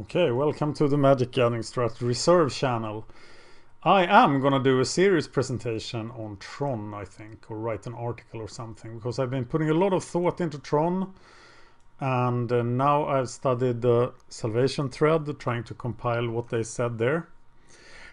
Okay, welcome to the MagicGatheringStrat Reserve channel. I am gonna do a serious presentation on Tron, I think, or write an article or something, because I've been putting a lot of thought into Tron, and now I've studied the Salvation thread, trying to compile what they said there.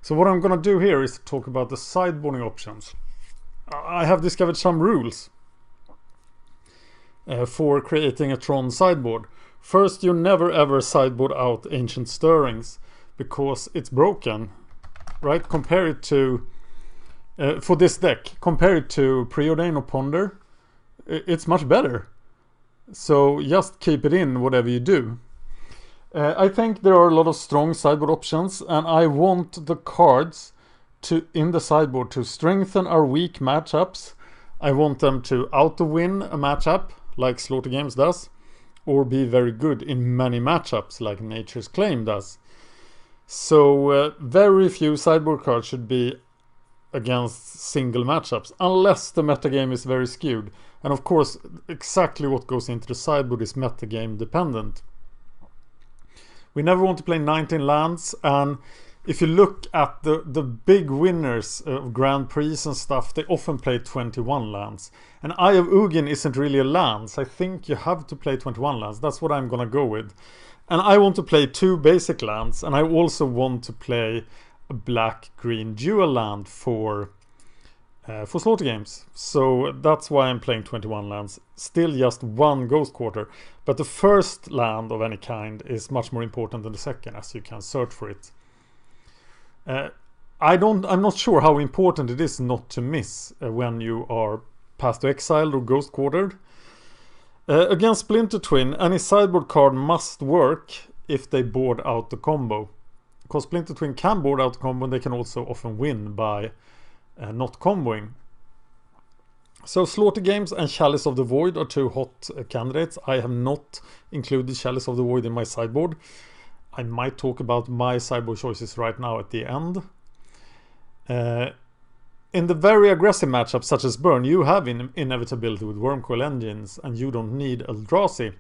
So what I'm gonna do here is to talk about the sideboarding options. I have discovered some rules for creating a Tron sideboard. First, you never ever sideboard out Ancient Stirrings because it's broken, right? Compare it to, for this deck, compare it to Preordain or Ponder. It's much better. So just keep it in whatever you do. I think there are a lot of strong sideboard options, and I want the cards in the sideboard to strengthen our weak matchups. I want them to auto-win a matchup like Slaughter Games does, or be very good in many matchups like Nature's Claim does. So very few sideboard cards should be against single matchups, unless the metagame is very skewed. And of course, exactly what goes into the sideboard is metagame dependent. We never want to play 19 lands, and if you look at the big winners of Grand Prix and stuff, they often play 21 lands. And Eye of Ugin isn't really a land, so I think you have to play 21 lands. That's what I'm gonna go with. And I want to play 2 basic lands, and I also want to play a black-green dual land for Slaughter Games. So that's why I'm playing 21 lands. Still just 1 Ghost Quarter, but the first land of any kind is much more important than the second, as you can search for it. I'm not sure how important it is not to miss when you are Path to Exile or Ghost Quartered. Against Splinter Twin, any sideboard card must work if they board out the combo. Because Splinter Twin can board out the combo, and they can also often win by not comboing. So Slaughter Games and Chalice of the Void are 2 hot candidates. I have not included Chalice of the Void in my sideboard. I might talk about my sideboard choices right now at the end. In the very aggressive matchups such as Burn, you have inevitability with Wormcoil Engines, and you don't need Eldrazi.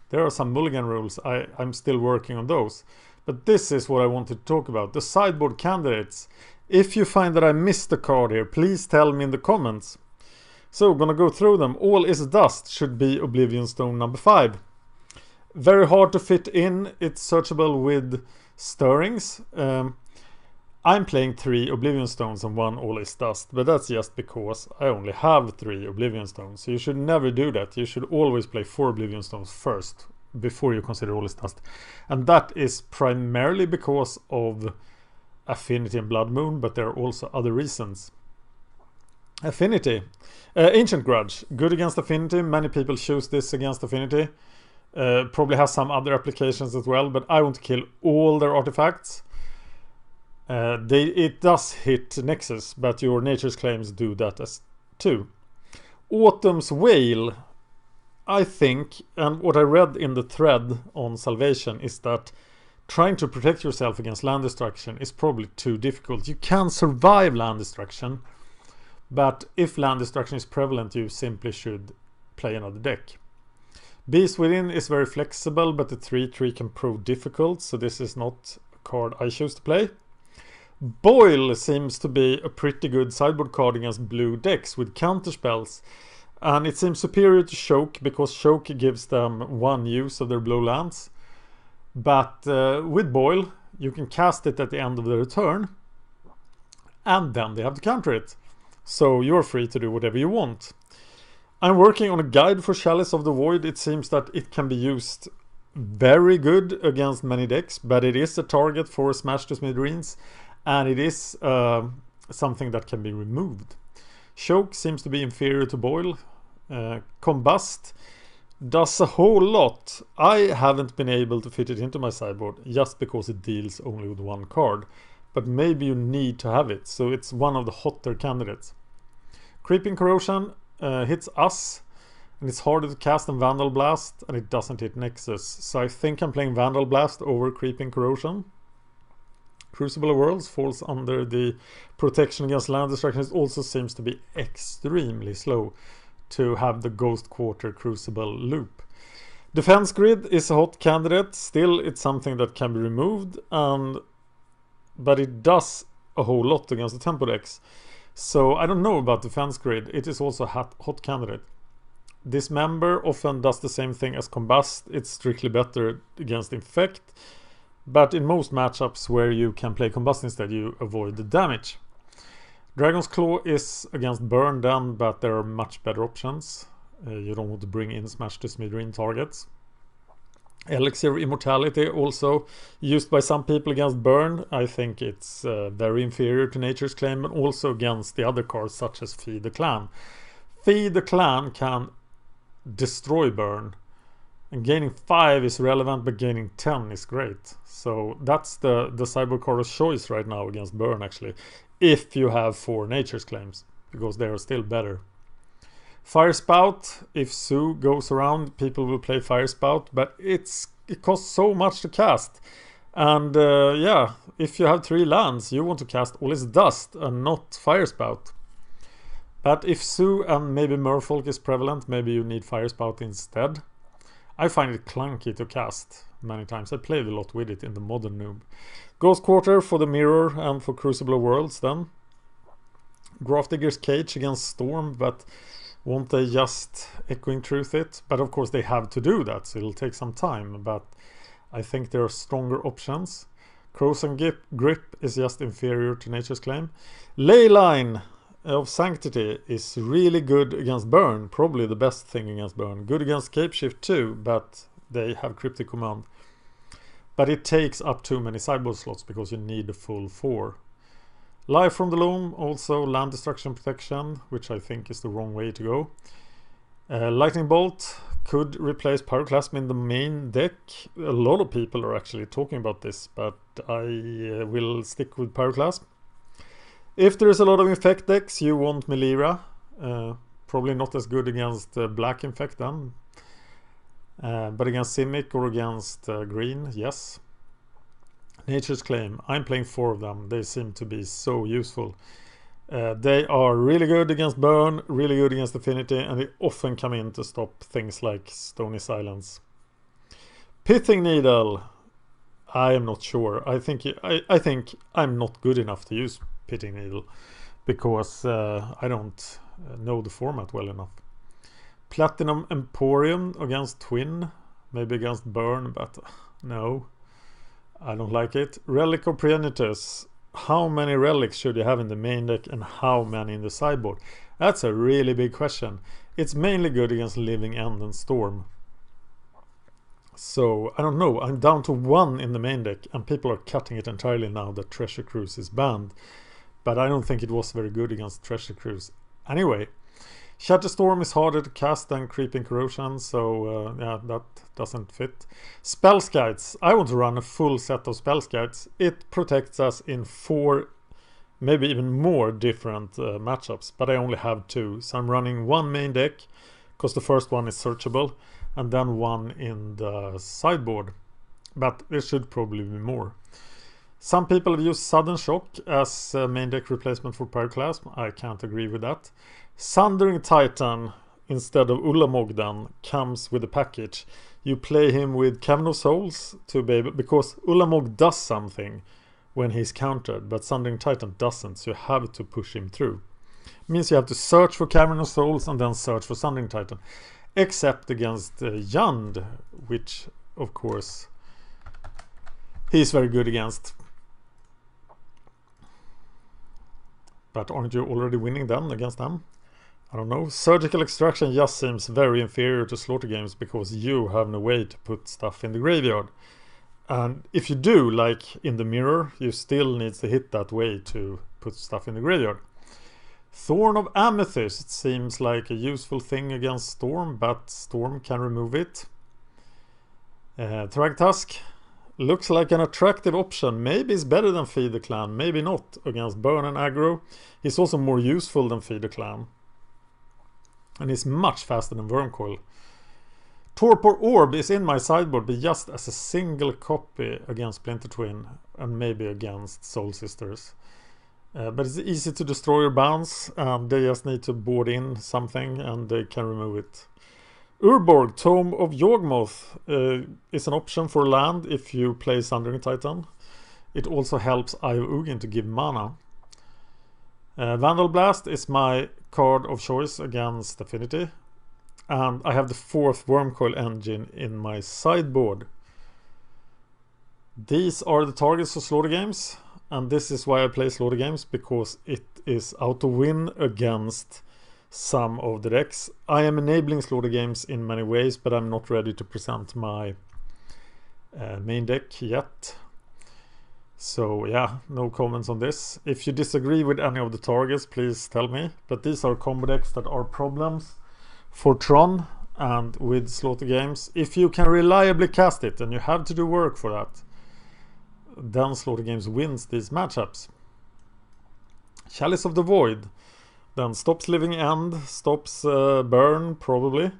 There are some mulligan rules. I'm still working on those. But this is what I wanted to talk about. The sideboard candidates. If you find that I missed a card here, please tell me in the comments. So I'm gonna go through them. All is Dust should be Oblivion Stone number 5. Very hard to fit in. It's searchable with Stirrings. I'm playing 3 Oblivion Stones and 1 All is Dust, but that's just because I only have 3 Oblivion Stones. So you should never do that. You should always play 4 Oblivion Stones first before you consider All is Dust. And that is primarily because of Affinity and Blood Moon, but there are also other reasons. Affinity. Ancient Grudge. Good against Affinity. Many people choose this against Affinity. Probably has some other applications as well, but I want to kill all their artifacts. It does hit Nexus, but your Nature's Claims do that as too. Autumn's Wail, I think, and what I read in the thread on Salvation is that trying to protect yourself against land destruction is probably too difficult. You can survive land destruction, but if land destruction is prevalent, you simply should play another deck. Beast Within is very flexible, but the 3/3 can prove difficult, so this is not a card I choose to play. Boil seems to be a pretty good sideboard card against blue decks with counterspells, and it seems superior to Choke because Choke gives them 1 use of their blue lands. But with Boil, you can cast it at the end of the turn, and then they have to counter it. So you're free to do whatever you want. I'm working on a guide for Chalice of the Void. It seems that it can be used very good against many decks, but it is a target for Smash to Smithereens, and it is something that can be removed. Choke seems to be inferior to Boil. Combust does a whole lot. I haven't been able to fit it into my sideboard just because it deals only with 1 card, but maybe you need to have it, so it's one of the hotter candidates. Creeping Corrosion hits us, and it's harder to cast than Vandal Blast, and it doesn't hit Nexus, so I think I'm playing Vandal Blast over Creeping Corrosion. Crucible of Worlds falls under the protection against land destruction. It also seems to be extremely slow to have the Ghost Quarter Crucible loop. Defense Grid is a hot candidate. Still, it's something that can be removed, but it does a whole lot against the tempo decks. So I don't know about Defense Grid. It is also a hot candidate. Dismember often does the same thing as Combust. It's strictly better against Infect, but in most matchups where you can play Combust instead, you avoid the damage. Dragon's Claw is against Burn then, but there are much better options. You don't want to bring in Smash to Smithereens targets. Elixir of Immortality also used by some people against Burn. I think it's very inferior to Nature's Claim, and also against the other cards such as Feed the Clan. Feed the Clan can destroy Burn, and gaining 5 is relevant, but gaining 10 is great. So that's the sideboard card of choice right now against Burn, actually, if you have 4 Nature's Claims, because they are still better. Fire Spout, if Sue goes around, people will play Fire Spout, but it costs so much to cast. And yeah, if you have 3 lands, you want to cast all its dust and not Fire Spout. But if Sue and maybe Merfolk is prevalent, maybe you need Fire Spout instead. I find it clunky to cast many times. I played a lot with it in the Modern Noob. Ghost Quarter for the Mirror and for Crucible of Worlds then. Grafdigger's Cage against Storm, but won't they just Echoing Truth it? But of course they have to do that, so it'll take some time. But I think there are stronger options. Crow's Grip is just inferior to Nature's Claim. Leyline of Sanctity is really good against Burn. Probably the best thing against Burn. Good against Capeshift too, but they have Cryptic Command. But it takes up too many sideboard slots because you need a full 4. Life from the Loam, also land destruction protection, which I think is the wrong way to go. Lightning Bolt could replace Pyroclasm in the main deck. A lot of people are actually talking about this, but I will stick with Pyroclasm. If there is a lot of Infect decks, you want Melira. Probably not as good against Black Infect then. But against Simic or against Green, yes. Nature's Claim, I'm playing 4 of them. They seem to be so useful. They are really good against Burn, really good against Affinity, and they often come in to stop things like Stony Silence. Pithing Needle, I am not sure. I think I'm not good enough to use Pithing Needle because I don't know the format well enough. Platinum Emporium against Twin, maybe against Burn, but no, I don't like it. Relic of Preenitus, how many relics should you have in the main deck and how many in the sideboard? That's a really big question. It's mainly good against Living End and Storm. So I don't know, I'm down to 1 in the main deck and people are cutting it entirely now that Treasure Cruise is banned. But I don't think it was very good against Treasure Cruise. Anyway, Shatterstorm is harder to cast than Creeping Corrosion, so yeah, that doesn't fit. Spell Guides. I want to run a full set of Spell Guides. It protects us in 4, maybe even more different matchups, but I only have 2. So I'm running 1 main deck, because the first one is searchable, and then 1 in the sideboard. But there should probably be more. Some people have used Sudden Shock as a main deck replacement for Pyroclasm. I can't agree with that. Sundering Titan instead of Ulamog then comes with a package. You play him with Cavern of Souls to be able, because Ulamog does something when he's countered, but Sundering Titan doesn't, so you have to push him through. It means you have to search for Cavern of Souls and then search for Sundering Titan. Except against Yund, which of course he's very good against. But aren't you already winning then against them? I don't know. Surgical Extraction just seems very inferior to Slaughter Games because you have no way to put stuff in the graveyard. And if you do, like in the Mirror, you still need to hit that way to put stuff in the graveyard. Thorn of Amethyst seems like a useful thing against Storm, but Storm can remove it. Thragtusk looks like an attractive option. Maybe it's better than Feed the Clan, maybe not against Burn and Aggro. He's also more useful than Feed the Clan. And he's much faster than Wormcoil. Torpor Orb is in my sideboard, but just as a single copy against Splinter Twin and maybe against Soul Sisters. But it's easy to destroy or bounce, and they just need to board in something and they can remove it. Urborg, Tome of Yawgmoth is an option for land if you play Sundering Titan. It also helps Eye of Ugin to give mana. Vandal Blast is my card of choice against Affinity. And I have the 4th Wormcoil engine in my sideboard. These are the targets for Slaughter Games. And this is why I play Slaughter Games, because it is out to win against some of the decks. I am enabling Slaughter Games in many ways, but I'm not ready to present my main deck yet. So yeah, no comments on this. If you disagree with any of the targets, please tell me. But these are combo decks that are problems for Tron and with Slaughter Games. If you can reliably cast it, and you have to do work for that, then Slaughter Games wins these matchups. Chalice of the Void. Then stops Living End, stops Burn, probably.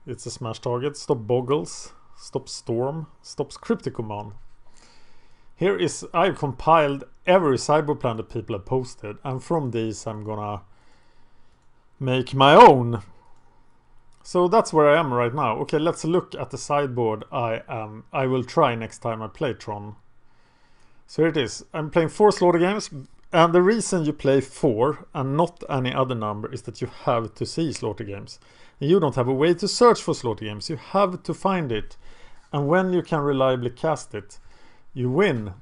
It's a smash target. Stop Boggles, stops Storm, stops Cryptic Command. Here is, I've compiled every sideboard plan that people have posted, and from these I'm gonna make my own. So that's where I am right now. Okay, let's look at the sideboard I will try next time I play Tron. So here it is. I'm playing 4 Slaughter Games. And the reason you play 4 and not any other number is that you have to see Slaughter Games. You don't have a way to search for Slaughter Games. You have to find it. And when you can reliably cast it, you win.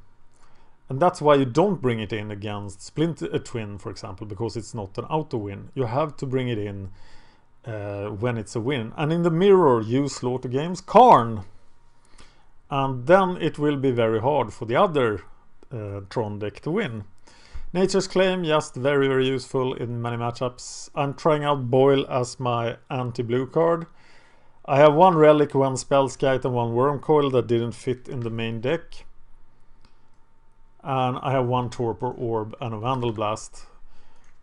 And that's why you don't bring it in against Splinter Twin, for example, because it's not an auto win. You have to bring it in when it's a win. And in the mirror, use Slaughter Games Karn. And then it will be very hard for the other Tron deck to win. Nature's Claim, just very, very useful in many matchups. I'm trying out Boil as my anti-blue card. I have 1 Relic, 1 Spellskite, and 1 Wormcoil that didn't fit in the main deck. And I have 1 Torpor Orb and a Vandal Blast.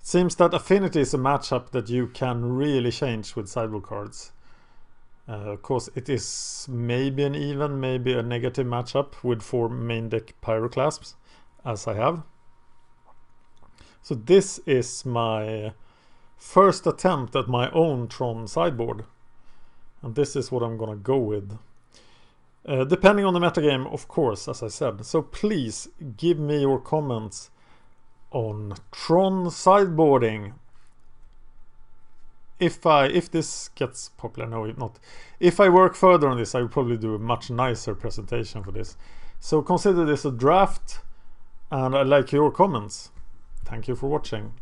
It seems that Affinity is a matchup that you can really change with sideboard cards. Of course, it is maybe an even, maybe a negative matchup with 4 main deck Pyroclasps, as I have. So this is my first attempt at my own Tron sideboard. And this is what I'm gonna go with. Depending on the metagame, of course, as I said. So please give me your comments on Tron sideboarding. If this gets popular, no, if not. If I work further on this, I will probably do a much nicer presentation for this. So consider this a draft, and I like your comments. Thank you for watching.